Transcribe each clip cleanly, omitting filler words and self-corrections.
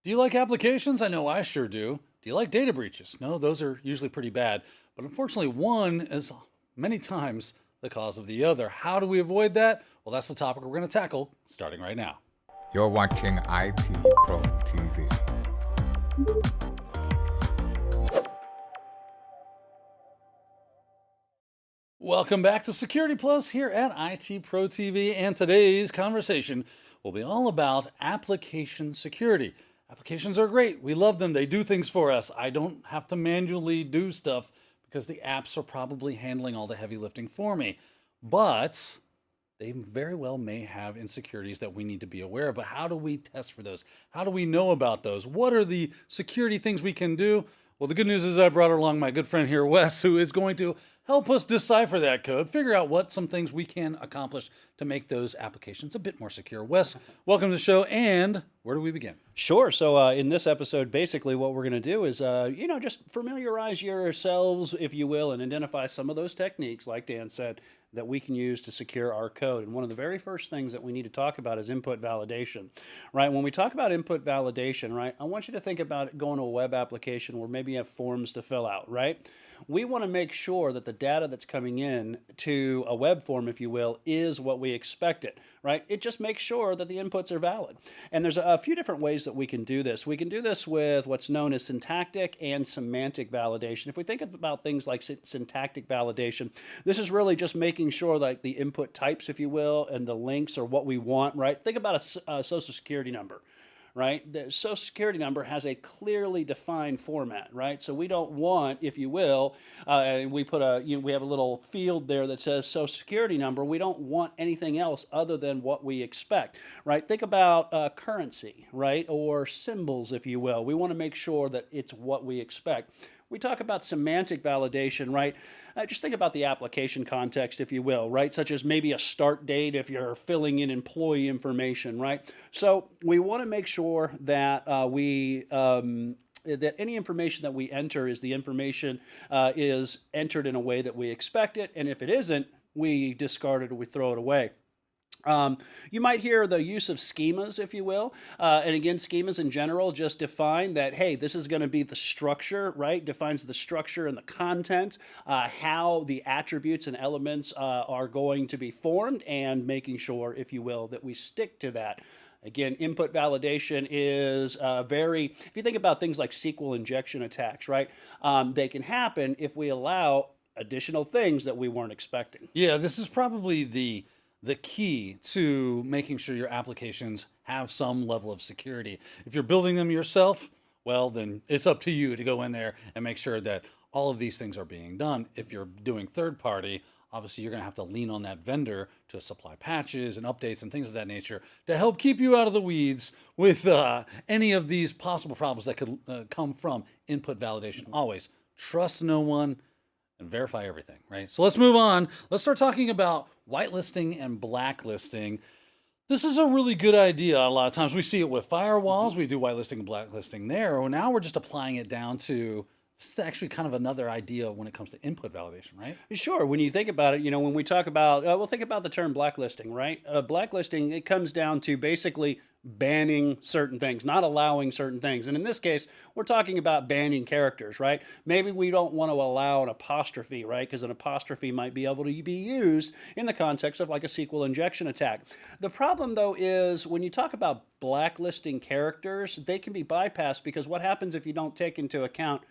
Do you like applications? I know I sure do. Do you like data breaches? No, those are usually pretty bad. But unfortunately, one is many times the cause of the other. How do we avoid that? Well, that's the topic we're going to tackle starting right now. You're watching IT Pro TV. Welcome back to Security Plus here at IT Pro TV, and today's conversation will be all about application security. Applications are great. We love them. They do things for us. I don't have to manually do stuff because the apps are probably handling all the heavy lifting for me. But they very well may have insecurities that we need to be aware of. But how do we test for those? How do we know about those? What are the security things we can do? Well, the good news is I brought along my good friend here, Wes, who is going to help us decipher that code, figure out what some things we can accomplish to make those applications a bit more secure. Wes, welcome to the show, and where do we begin? Sure. So in this episode, basically what we're going to do is, just familiarize yourselves, if you will, and identify some of those techniques, like Dan said, that we can use to secure our code. And one of the very first things that we need to talk about is input validation, right? When we talk about input validation, right, I want you to think about going to a web application where maybe you have forms to fill out, right? We want to make sure that the data that's coming in to a web form, if you will, is what we expect it, right? It just makes sure that the inputs are valid. And there's a few different ways that we can do this. We can do this with what's known as syntactic and semantic validation. If we think about things like syntactic validation, this is really just making sure like the input types, if you will, and the links are what we want, right? Think about a social security number. Right? The social security number has a clearly defined format, right? So we don't want, if you will, we put we have a little field there that says social security number. We don't want anything else other than what we expect, right? Think about currency, right? Or symbols, if you will. We want to make sure that it's what we expect. We talk about semantic validation, right? Just think about the application context, if you will, right? Such as maybe a start date if you're filling in employee information, right? So we want to make sure that that any information that we enter is the information is entered in a way that we expect it, and if it isn't, we discard it or we throw it away. You might hear the use of schemas, if you will. And again, schemas in general just define that, hey, this is going to be the structure, right? Defines the structure and the content, how the attributes and elements are going to be formed, and making sure, if you will, that we stick to that. Again, input validation is if you think about things like SQL injection attacks, right? They can happen if we allow additional things that we weren't expecting. Yeah, this is probably the key to making sure your applications have some level of security. If you're building them yourself, well, then it's up to you to go in there and make sure that all of these things are being done. If you're doing third party, obviously you're going to have to lean on that vendor to supply patches and updates and things of that nature to help keep you out of the weeds with any of these possible problems that could come from input validation. Always trust no one and verify everything, right? So let's move on. Let's start talking about whitelisting and blacklisting. This is a really good idea. A lot of times we see it with firewalls. We do whitelisting and blacklisting there. Well, now we're just applying it down to, this is actually kind of another idea when it comes to input validation, right? Sure. When you think about it, when we talk about, we'll think about the term blacklisting, right? Blacklisting, it comes down to basically banning certain things, not allowing certain things. And in this case, we're talking about banning characters, right? Maybe we don't want to allow an apostrophe, right? Because an apostrophe might be able to be used in the context of like a SQL injection attack. The problem, though, is when you talk about blacklisting characters, they can be bypassed because what happens if you don't take into account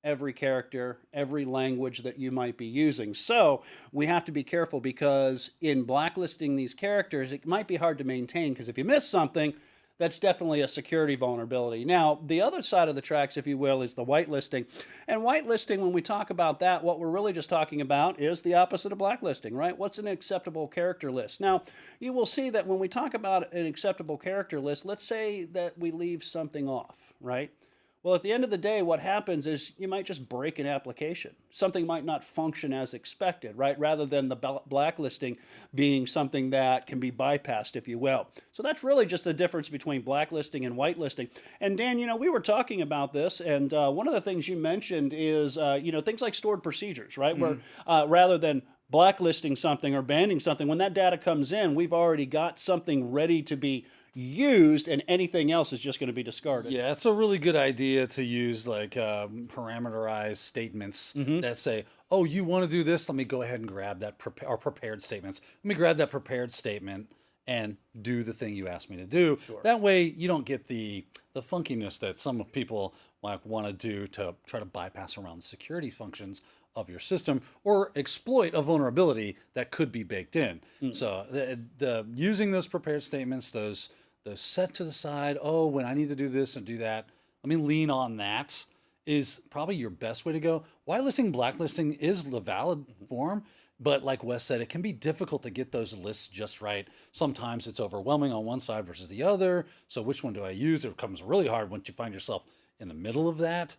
every character, every language that you might be using. So we have to be careful because in blacklisting these characters, it might be hard to maintain because if you miss something, that's definitely a security vulnerability. Now, the other side of the tracks, if you will, is the whitelisting. And whitelisting, when we talk about that, what we're really just talking about is the opposite of blacklisting, right? What's an acceptable character list? Now, you will see that when we talk about an acceptable character list, let's say that we leave something off, right? Well, at the end of the day, what happens is you might just break an application. Something might not function as expected, right? Rather than the blacklisting being something that can be bypassed, if you will. So that's really just the difference between blacklisting and whitelisting. And Dan, we were talking about this, and one of the things you mentioned is, things like stored procedures, right? Where rather than blacklisting something or banning something, when that data comes in, we've already got something ready to be used, and anything else is just going to be discarded. Yeah, it's a really good idea to use like parameterized statements that say, "Oh, you want to do this? Let me go ahead and grab that or prepared statements. Let me grab that prepared statement and do the thing you asked me to do." That way, you don't get the funkiness that some people like want to do to try to bypass around the security functions of your system or exploit a vulnerability that could be baked in. So the using those prepared statements, those set to the side, oh, when I need to do this and do that, let me lean on that, is probably your best way to go. Whitelisting, blacklisting is the valid form, but like Wes said, it can be difficult to get those lists just right. Sometimes it's overwhelming on one side versus the other. So which one do I use? It becomes really hard once you find yourself in the middle of that.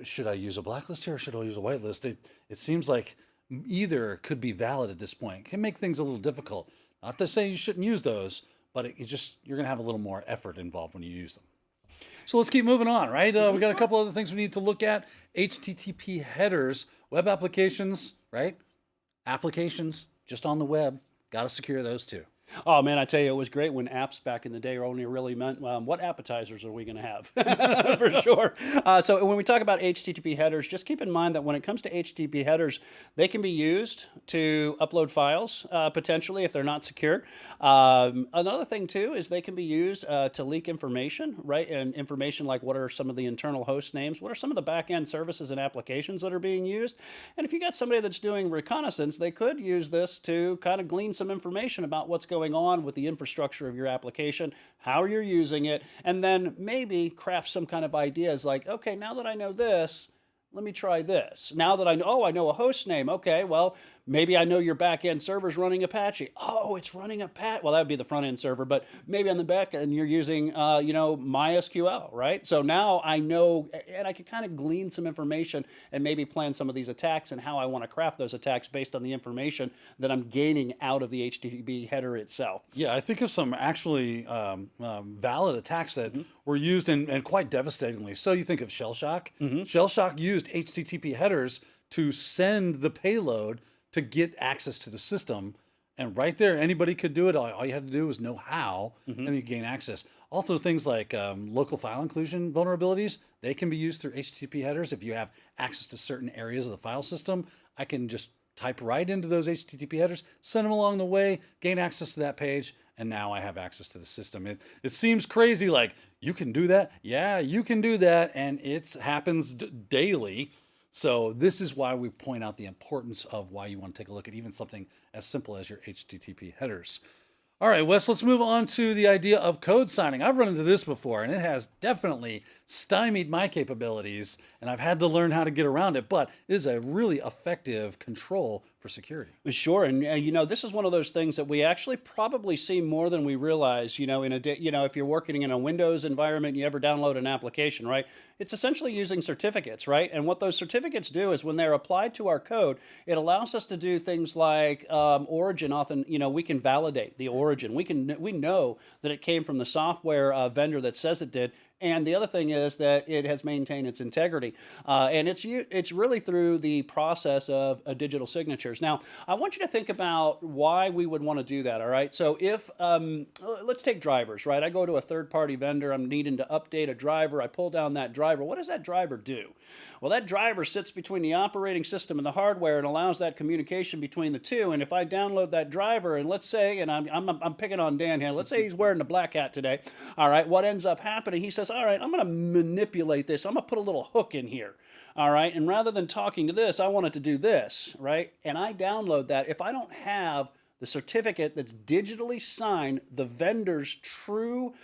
Should I use a blacklist here or should I use a whitelist? It seems like either could be valid at this point. It can make things a little difficult. Not to say you shouldn't use those, but you're going to have a little more effort involved when you use them. So let's keep moving on, right? We got a couple other things we need to look at. HTTP headers, web applications, right? Applications just on the web. Got to secure those too. Oh man, I tell you, it was great when apps back in the day only really meant what appetizers are we going to have, for sure. So when we talk about HTTP headers, just keep in mind that when it comes to HTTP headers, they can be used to upload files potentially if they're not secured. Another thing too is they can be used to leak information, right? And information like what are some of the internal host names, what are some of the back-end services and applications that are being used, and if you got somebody that's doing reconnaissance, they could use this to kind of glean some information about what's going on with the infrastructure of your application, how you're using it, and then maybe craft some kind of ideas like, okay, now that I know this, let me try this. Now that I know a host name. Okay, well, maybe I know your back-end server's running Apache. Oh, it's running Apache. Well, that would be the front-end server, but maybe on the back end you're using, MySQL, right? So now I know, and I can kind of glean some information and maybe plan some of these attacks and how I want to craft those attacks based on the information that I'm gaining out of the HTTP header itself. Yeah, I think of some actually valid attacks that were used and quite devastatingly. So you think of Shell Shock. Shell Shock used HTTP headers to send the payload to get access to the system. And right there, anybody could do it. All you had to do was know how, and you gain access. Also, things like local file inclusion vulnerabilities, they can be used through HTTP headers. If you have access to certain areas of the file system, I can just type right into those HTTP headers, send them along the way, gain access to that page, and now I have access to the system. It seems crazy, like, you can do that? Yeah, you can do that, and it happens daily. So this is why we point out the importance of why you want to take a look at even something as simple as your HTTP headers. All right, Wes, let's move on to the idea of code signing. I've run into this before, and it has definitely stymied my capabilities, and I've had to learn how to get around it, but it is a really effective control for security. Sure, and this is one of those things that we actually probably see more than we realize. If you're working in a Windows environment, you ever download an application, right? It's essentially using certificates, right? And what those certificates do is when they're applied to our code, it allows us to do things like origin. Often, we can validate the origin. We know that it came from the software vendor that says it did. And the other thing is that it has maintained its integrity. And it's really through the process of digital signatures. Now, I want you to think about why we would want to do that, all right? So if, let's take drivers, right? I go to a third-party vendor. I'm needing to update a driver. I pull down that driver. What does that driver do? Well, that driver sits between the operating system and the hardware and allows that communication between the two. And if I download that driver, and let's say, and I'm picking on Dan here, let's say he's wearing the black hat today, all right, what ends up happening, he says, all right, I'm going to manipulate this. I'm going to put a little hook in here, all right? And rather than talking to this, I want it to do this, right? And I download that. If I don't have the certificate that's digitally signed, the vendor's true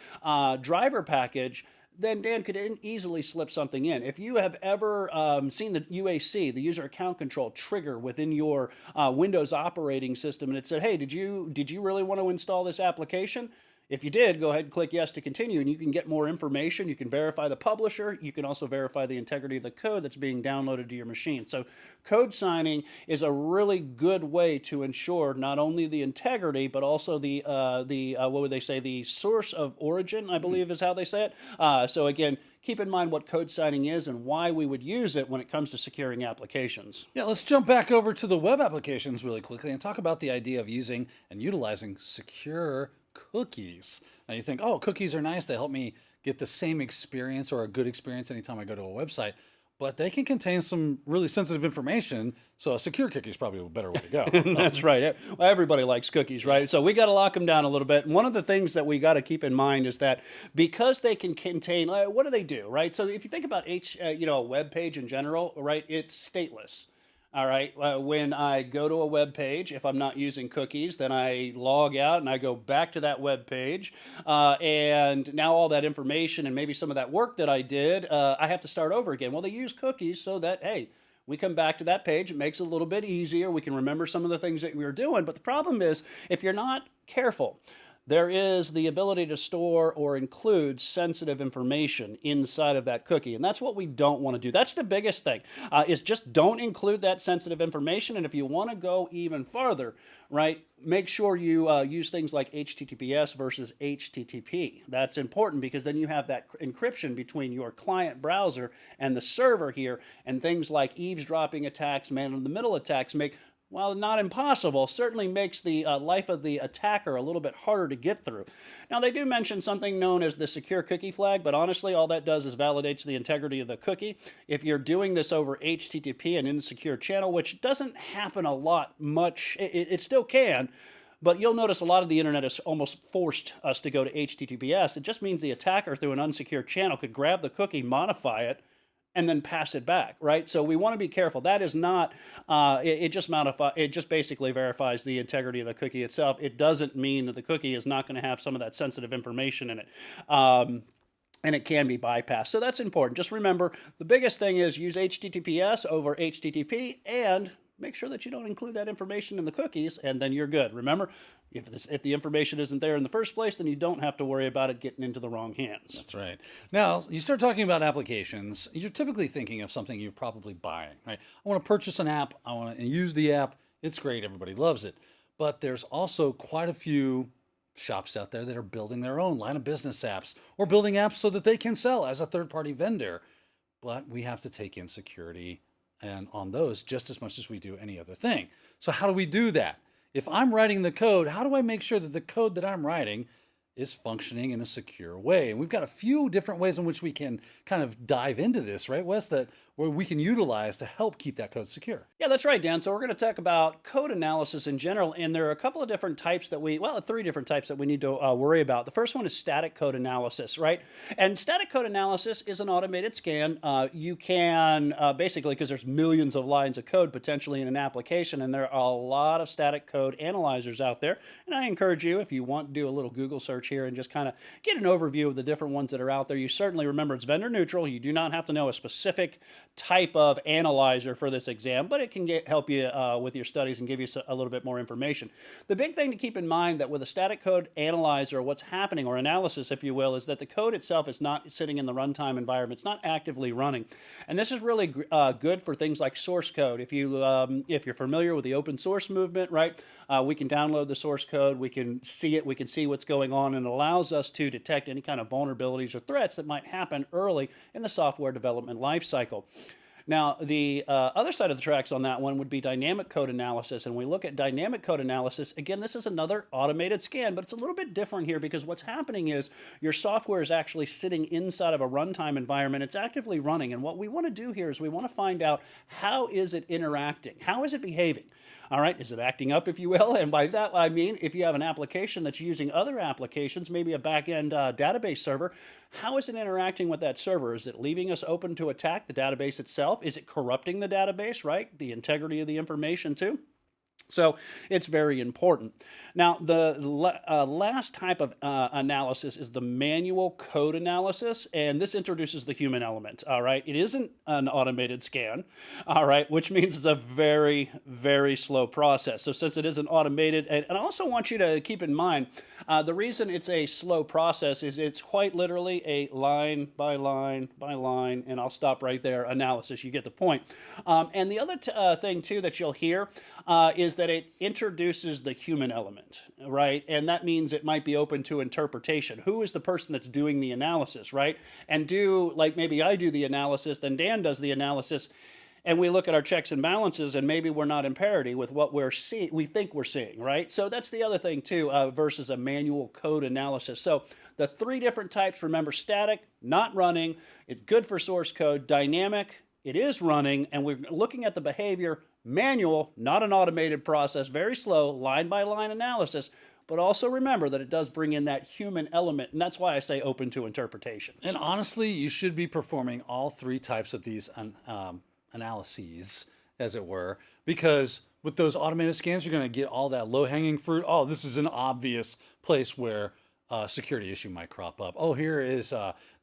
driver package, then Dan could easily slip something in. If you have ever seen the UAC, the user account control trigger within your Windows operating system, and it said, hey, did you really want to install this application? If you did, go ahead and click yes to continue, and you can get more information. You can verify the publisher. You can also verify the integrity of the code that's being downloaded to your machine. So code signing is a really good way to ensure not only the integrity, but also the what would they say, the source of origin, I believe is how they say it. So again, keep in mind what code signing is and why we would use it when it comes to securing applications. Yeah, let's jump back over to the web applications really quickly and talk about the idea of using and utilizing secure cookies. Now you think, oh, cookies are nice. They help me get the same experience or a good experience anytime I go to a website. But they can contain some really sensitive information. So a secure cookie is probably a better way to go. That's right. Well, everybody likes cookies, right? So we got to lock them down a little bit. And one of the things that we got to keep in mind is that because they can contain, what do they do, right? So if you think about a web page in general, right, it's stateless. All right. When I go to a web page, if I'm not using cookies, then I log out and I go back to that web page. And now all that information and maybe some of that work that I did, I have to start over again. Well, they use cookies so that, hey, we come back to that page. It makes it a little bit easier. We can remember some of the things that we were doing. But the problem is, if you're not careful, there is the ability to store or include sensitive information inside of that cookie. And that's what we don't want to do. That's the biggest thing, is just don't include that sensitive information. And if you want to go even farther, right, make sure you use things like HTTPS versus HTTP. That's important because then you have that encryption between your client browser and the server here. And things like eavesdropping attacks, man-in-the-middle attacks make, while not impossible, certainly makes the life of the attacker a little bit harder to get through. Now, they do mention something known as the secure cookie flag, but honestly, all that does is validates the integrity of the cookie. If you're doing this over HTTP, an insecure channel, which doesn't happen a lot much, it still can, but you'll notice a lot of the internet has almost forced us to go to HTTPS. It just means the attacker through an unsecured channel could grab the cookie, modify it, and then pass it back, right? So we want to be careful. That is not, it just basically verifies the integrity of the cookie itself. It doesn't mean that the cookie is not going to have some of that sensitive information in it. And it can be bypassed. So that's important. Just remember, the biggest thing is use HTTPS over HTTP and make sure that you don't include that information in the cookies, and then you're good. Remember, if the information isn't there in the first place, then you don't have to worry about it getting into the wrong hands. That's right. Now, you start talking about applications, you're typically thinking of something you're probably buying, right? I want to purchase an app. I want to use the app. It's great. Everybody loves it. But there's also quite a few shops out there that are building their own line of business apps or building apps so that they can sell as a third-party vendor. But we have to take in security and on those just as much as we do any other thing. So how do we do that? If I'm writing the code, how do I make sure that the code that I'm writing is functioning in a secure way? And we've got a few different ways in which we can kind of dive into this, right, Wes, that where we can utilize to help keep that code secure. Yeah, that's right, Dan. So we're going to talk about code analysis in general, and there are a couple of different types that three different types that we need to worry about. The first one is static code analysis, right? And static code analysis is an automated scan. You can basically, because there's millions of lines of code potentially in an application, and there are a lot of static code analyzers out there. And I encourage you, if you want to do a little Google search here and just kind of get an overview of the different ones that are out there, you certainly remember it's vendor neutral. You do not have to know a specific type of analyzer for this exam, but it can help you with your studies and give you a little bit more information. The big thing to keep in mind that with a static code analyzer, what's happening, or analysis, if you will, is that the code itself is not sitting in the runtime environment. It's not actively running. And this is really good for things like source code. If you're familiar with the open source movement, right, we can download the source code, we can see it, we can see what's going on, and it allows us to detect any kind of vulnerabilities or threats that might happen early in the software development lifecycle. Now, the other side of the tracks on that one would be dynamic code analysis. And we look at dynamic code analysis. Again, this is another automated scan, but it's a little bit different here because what's happening is your software is actually sitting inside of a runtime environment. It's actively running. And what we want to do here is we want to find out, how is it interacting? How is it behaving? All right, is it acting up, if you will? And by that, I mean, if you have an application that's using other applications, maybe a back-end database server, how is it interacting with that server? Is it leaving us open to attack the database itself? Is it corrupting the database, right? The integrity of the information too? So it's very important. Now, the last type of analysis is the manual code analysis, and this introduces the human element, all right? It isn't an automated scan, all right, which means it's a very, very slow process. So since it isn't automated, and I also want you to keep in mind, the reason it's a slow process is it's quite literally a line by line by line, and I'll stop right there, analysis. You get the point. And the other thing, too, that you'll hear is that it introduces the human element, right? And that means it might be open to interpretation. Who is the person that's doing the analysis, right? And like maybe I do the analysis, then Dan does the analysis, and we look at our checks and balances, and maybe we're not in parity with what we think we're seeing, right? So that's the other thing too, versus a manual code analysis. So the 3 different types, remember: static, not running, it's good for source code; dynamic, it is running, and we're looking at the behavior; manual, not an automated process, very slow, line by line analysis. But also remember that it does bring in that human element, and that's why I say open to interpretation. And honestly, you should be performing all 3 types of these analyses, as it were, because with those automated scans, you're going to get all that low-hanging fruit. Oh, this is an obvious place where a security issue might crop up. Oh, here is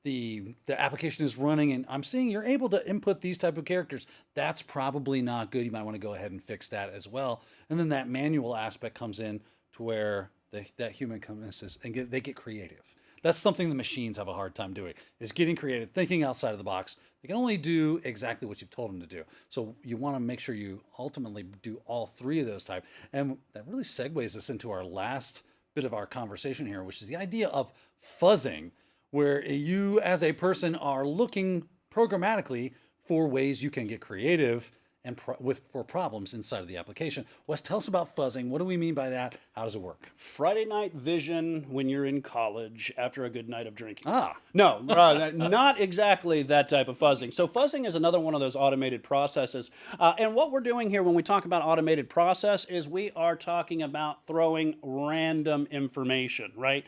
the application is running, and I'm seeing you're able to input these type of characters. That's probably not good. You might want to go ahead and fix that as well. And then that manual aspect comes in to where that human comes and they get creative. That's something the machines have a hard time doing, is getting creative, thinking outside of the box. They can only do exactly what you've told them to do. So you want to make sure you ultimately do all 3 of those types. And that really segues us into our last bit of our conversation here, which is the idea of fuzzing, where you as a person are looking programmatically for ways you can get creative and for problems inside of the application. Wes, tell us about fuzzing. What do we mean by that? How does it work? Friday night vision when you're in college after a good night of drinking. Ah. No, not exactly that type of fuzzing. So fuzzing is another one of those automated processes. And what we're doing here when we talk about automated process is we are talking about throwing random information, right?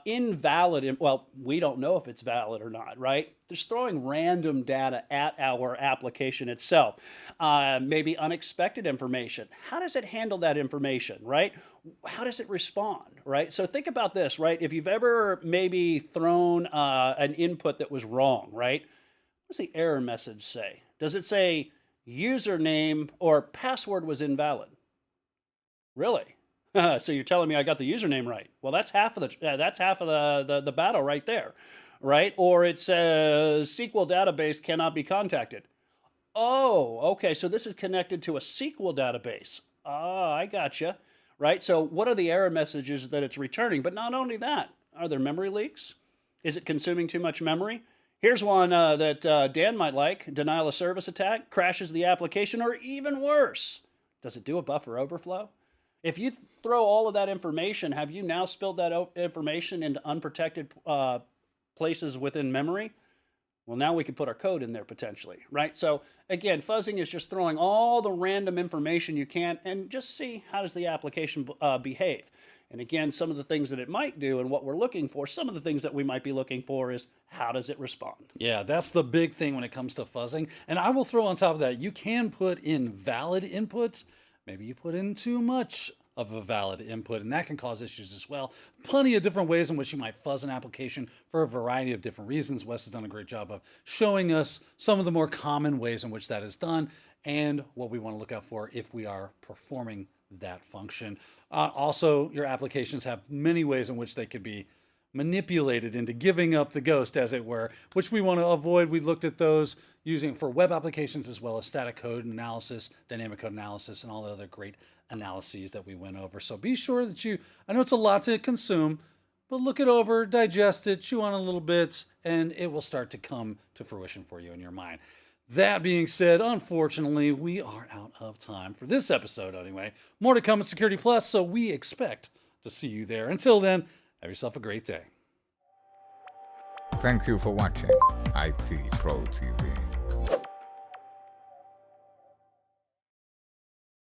Invalid, well, we don't know if it's valid or not, right? Just throwing random data at our application itself. Maybe unexpected information. How does it handle that information, right? How does it respond, right? So think about this, right? If you've ever maybe thrown an input that was wrong, right? What does the error message say? Does it say username or password was invalid? Really? So you're telling me I got the username right? Well, that's half of the battle right there, right? Or it says SQL database cannot be contacted. Oh, okay. So this is connected to a SQL database. Ah, I gotcha. Right? So what are the error messages that it's returning? But not only that, are there memory leaks? Is it consuming too much memory? Here's one that Dan might like. Denial of service attack, crashes the application, or even worse, does it do a buffer overflow? If you throw all of that information, have you now spilled that information into unprotected places within memory? Well, now we can put our code in there potentially, right? So again, fuzzing is just throwing all the random information you can and just see how does the application behave. And again, some of the things that it might do and what we're looking for, some of the things that we might be looking for is how does it respond? Yeah, that's the big thing when it comes to fuzzing. And I will throw on top of that, you can put in valid input. Maybe you put in too much of a valid input, and that can cause issues as well. Plenty of different ways in which you might fuzz an application for a variety of different reasons. Wes has done a great job of showing us some of the more common ways in which that is done and what we want to look out for if we are performing that function. Also, your applications have many ways in which they could be manipulated into giving up the ghost, as it were, which we want to avoid. We looked at those using for web applications as well as static code analysis, dynamic code analysis, and all the other great analyses that we went over. So be sure that I know it's a lot to consume, but look it over, digest it, chew on it a little bit, and it will start to come to fruition for you in your mind. That being said, unfortunately, we are out of time for this episode anyway. More to come at Security Plus, so we expect to see you there. Until then, have yourself a great day. Thank you for watching IT Pro TV.